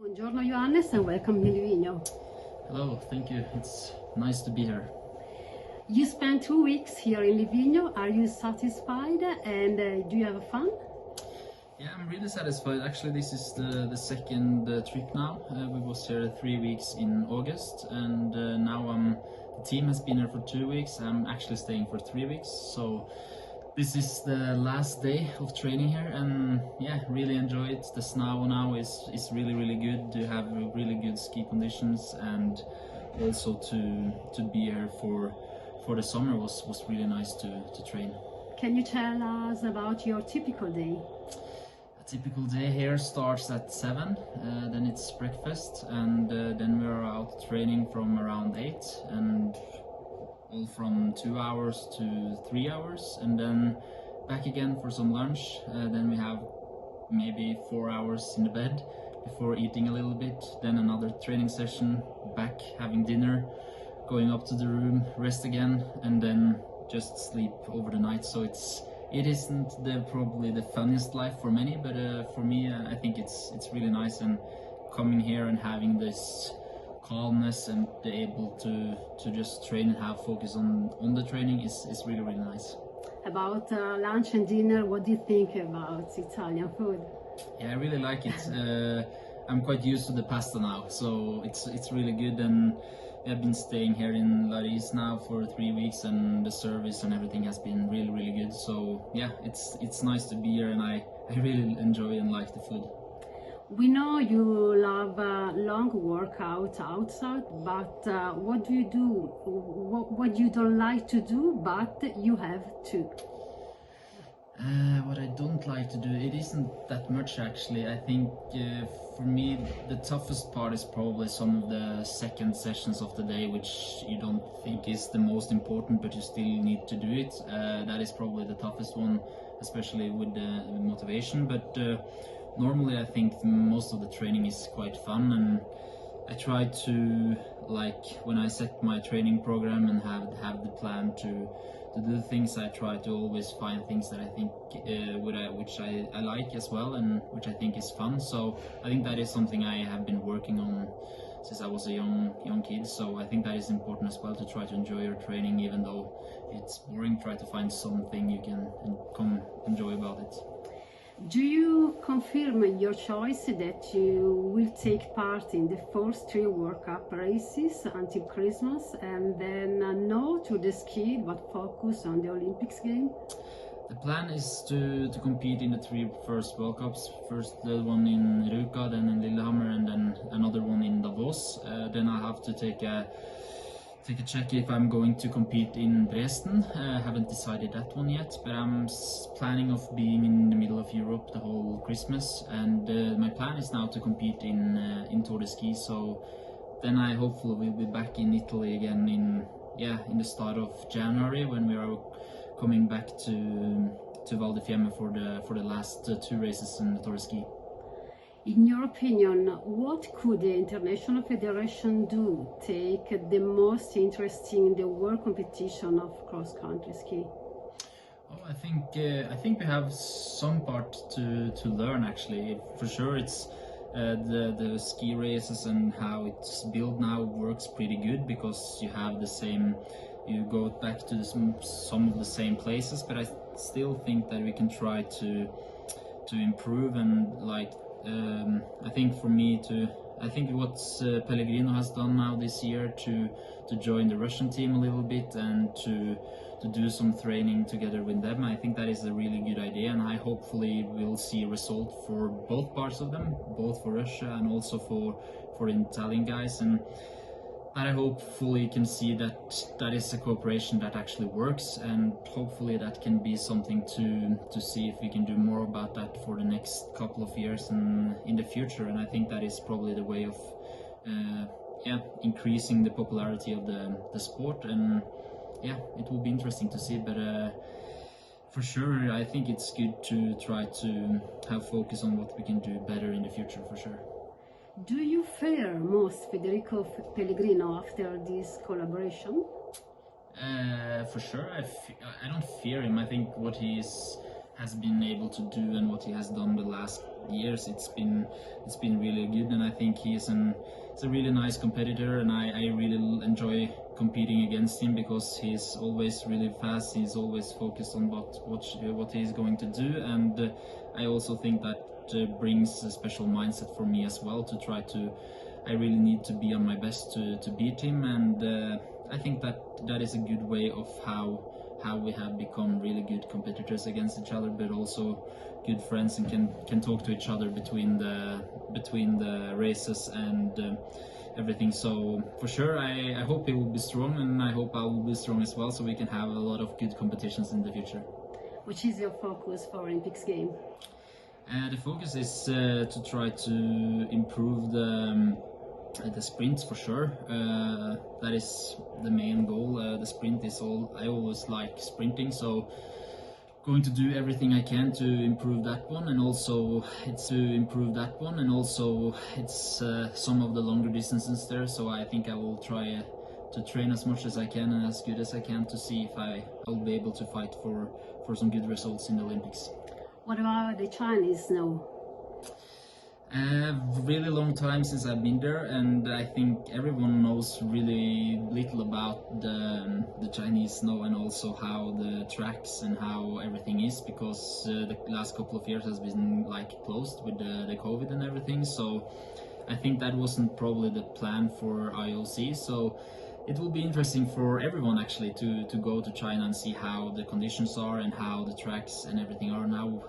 Buongiorno Johannes and welcome to Livigno. Hello, thank you. It's nice to be here. You spent 2 weeks here in Livigno. Are you satisfied and do you have fun? Yeah, I'm really satisfied. Actually, this is the second trip now. We was here 3 weeks in August, and now the team has been here for 2 weeks. I'm actually staying for 3 weeks, so this is the last day of training here, and yeah, really enjoy it. The snow now is really good. To have really good ski conditions, and also to be here for the summer was really nice to train. Can you tell us about your typical day? A typical day here starts at 7, then it's breakfast, and then we're out training from around 8, and all from 2 hours to 3 hours, and then back again for some lunch. Then we have maybe 4 hours in the bed before eating a little bit, then another training session, back having dinner, going up to the room, rest again, and then just sleep over the night. So it isn't probably the funniest life for many, but for me, I think it's really nice, and coming here and having this calmness and be able to just train and have focus on the training is really nice. About lunch and dinner, what do you think about Italian food? Yeah, I really like it. I'm quite used to the pasta now, so it's really good, and I've been staying here in Laris now for 3 weeks, and the service and everything has been really good. So yeah, it's nice to be here, and I really enjoy and like the food. We know you love long workout outside, but what do you do? What you don't like to do, but you have to? What I don't like to do, it isn't that much actually. I think for me the toughest part is probably some of the second sessions of the day, which you don't think is the most important, but you still need to do it. That is probably the toughest one, especially with the motivation. But normally I think most of the training is quite fun, and I try to, like, when I set my training program and have the plan to do things, I try to always find things that I think which I like as well, and which I think is fun. So I think that is something I have been working on since I was a young kid. So I think that is important as well, to try to enjoy your training, even though it's boring. Try to find something you can come enjoy about it. Do you confirm your choice that you will take part in the first 3 World Cup races until Christmas, and then no to the ski but focus on the Olympics game? The plan is to compete in the 3 first World Cups. First the one in Ruka, then in Lillehammer, and then another one in Davos. Then I have to take a check if I'm going to compete in Dresden. I haven't decided that one yet, but I'm planning of being in the middle of Europe the whole Christmas, and my plan is now to compete in Tour de Ski. So then I hopefully will be back in Italy again in the start of January, when we are coming back to Val di Fiemme for the last 2 races in the Tour de Ski. In your opinion, what could the International Federation do take the most interesting in the world competition of cross-country ski? Oh, I think we have some part to learn actually. For sure, it's the ski races and how it's built now works pretty good, because you have the same. You go back to some of the same places, but I still think that we can try to improve, and like. I think for me I think what Pellegrino has done now this year to join the Russian team a little bit, and to do some training together with them, I think that is a really good idea, and I hopefully will see a result for both parts of them, both for Russia and also for the Italian guys, and I hopefully can see that is a cooperation that actually works, and hopefully that can be something to see if we can do more about that for the next couple of years and in the future. And I think that is probably the way of increasing the popularity of the sport, and yeah, it will be interesting to see. But for sure, I think it's good to try to have focus on what we can do better in the future, for sure. Do you fear most Federico Pellegrino after this collaboration? For sure, I don't fear him. I think what he is has been able to do and what he has done the last years, it's been really good. And I think he's a really nice competitor, and I really enjoy competing against him because he's always really fast. He's always focused on what he's going to do, and I also think that brings a special mindset for me as well to try to. I really need to be on my best to beat him, and I think that is a good way of how we have become really good competitors against each other, but also good friends, and can talk to each other between the races and everything. So for sure, I hope he will be strong, and I hope I will be strong as well, so we can have a lot of good competitions in the future. Which is your focus for Olympics game? The focus is to try to improve the sprints for sure. That is the main goal. The sprint is all. I always like sprinting, so going to do everything I can to improve that one, and also it's some of the longer distances there. So I think I will try to train as much as I can and as good as I can to see if I'll be able to fight for some good results in the Olympics. What about the Chinese snow? Really long time since I've been there, and I think everyone knows really little about the Chinese snow and also how the tracks and how everything is, because the last couple of years has been like closed with the COVID and everything. So I think that wasn't probably the plan for IOC. So it will be interesting for everyone actually to go to China and see how the conditions are and how the tracks and everything are now.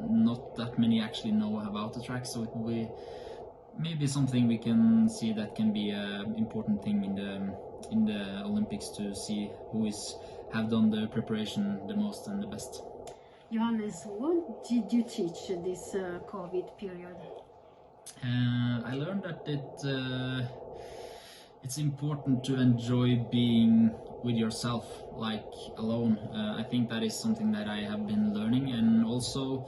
Not that many actually know about the tracks, so it will be maybe something we can see that can be an important thing in the Olympics, to see who have done the preparation the most and the best. Johannes, what did you teach this COVID period? I learned that it's important to enjoy being with yourself, like alone. I think that is something that I have been learning, and also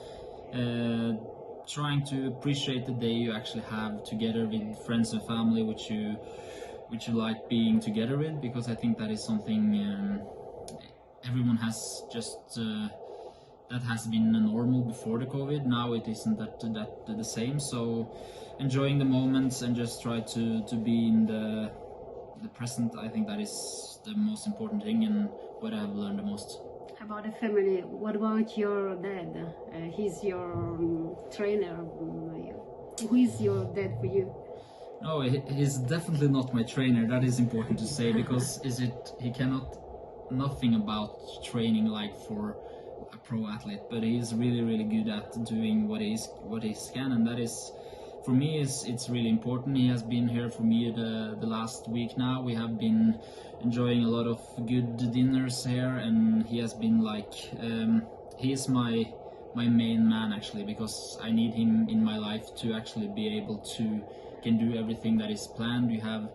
trying to appreciate the day you actually have together with friends and family, which you like being together with, because I think that is something everyone has just that has been normal before the COVID. Now it isn't that the same. So enjoying the moments and just try to be in the present. I think that is the most important thing and what I have learned the most. About the family, what about your dad? He's your trainer. Who is your dad for you? No, he's definitely not my trainer. That is important to say, because he cannot nothing about training like for a pro athlete, but he's really good at doing what he can, and that is, for me, it's really important. He has been here for me the last week now. We have been enjoying a lot of good dinners here, and he has been like he is my main man actually, because I need him in my life to actually be able to can do everything that is planned. We have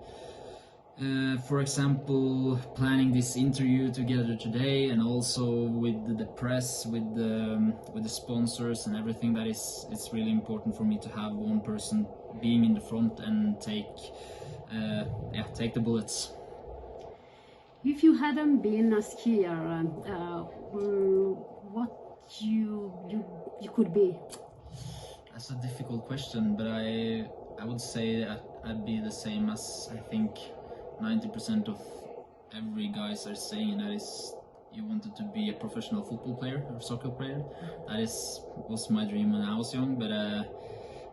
for example, planning this interview together today, and also with the press, with the sponsors and everything. That is, it's really important for me to have one person being in the front and take the bullets. If you hadn't been a skier, what you could be? That's a difficult question, but I would say I'd be the same as I think 90% of every guys are saying, and that is, you wanted to be a professional football player or soccer player. That was my dream when I was young, but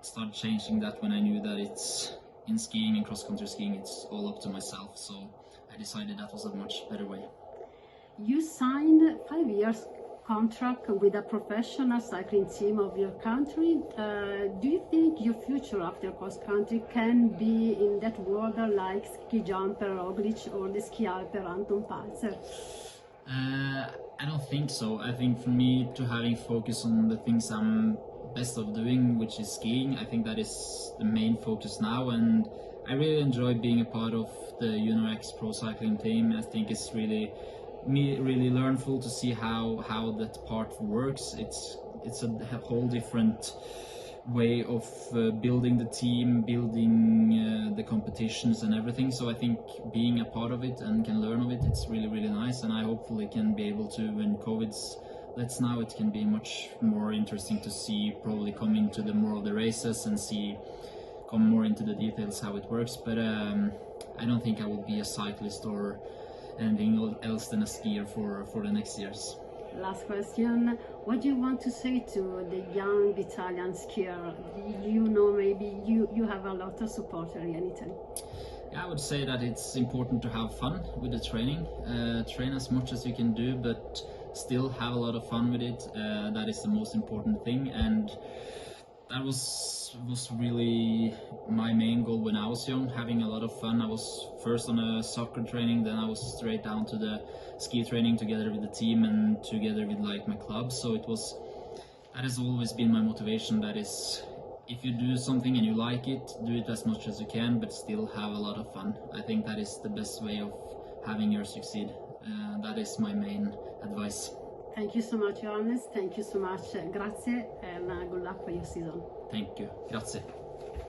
started changing that when I knew that it's in skiing and cross-country skiing, it's all up to myself. So I decided that was a much better way. You signed 5 years contract with a professional cycling team of your country. Do you think your future after cross country can be in that world like ski jumper Roglic or the ski alper Anton Palzer? I don't think so. I think for me, to having focus on the things I'm best of doing, which is skiing, I think that is the main focus now, and I really enjoy being a part of the UNOX Pro Cycling team. I think it's really learnful to see how that part works. It's a whole different way of building the team, building the competitions and everything. So I think being a part of it and can learn of it, it's really nice, and I hopefully can be able to, when COVID's that's now it can be much more interesting to see, probably come into the more of the races and come more into the details how it works. But I don't think I will be a cyclist or anything else than a skier for the next years. Last question. What do you want to say to the young Italian skier? You know, maybe you have a lot of supporters in Italy. I would say that it's important to have fun with the training. Train as much as you can do, but still have a lot of fun with it. That is the most important thing, and that was really my main goal when I was young, having a lot of fun. I was first on a soccer training, then I was straight down to the ski training together with the team and together with like my club. So that has always been my motivation. That is, if you do something and you like it, do it as much as you can, but still have a lot of fun. I think that is the best way of having your succeed. That is my main advice. Thank you so much, Johannes. Thank you so much. Grazie, and good luck for your season. Thank you. Grazie.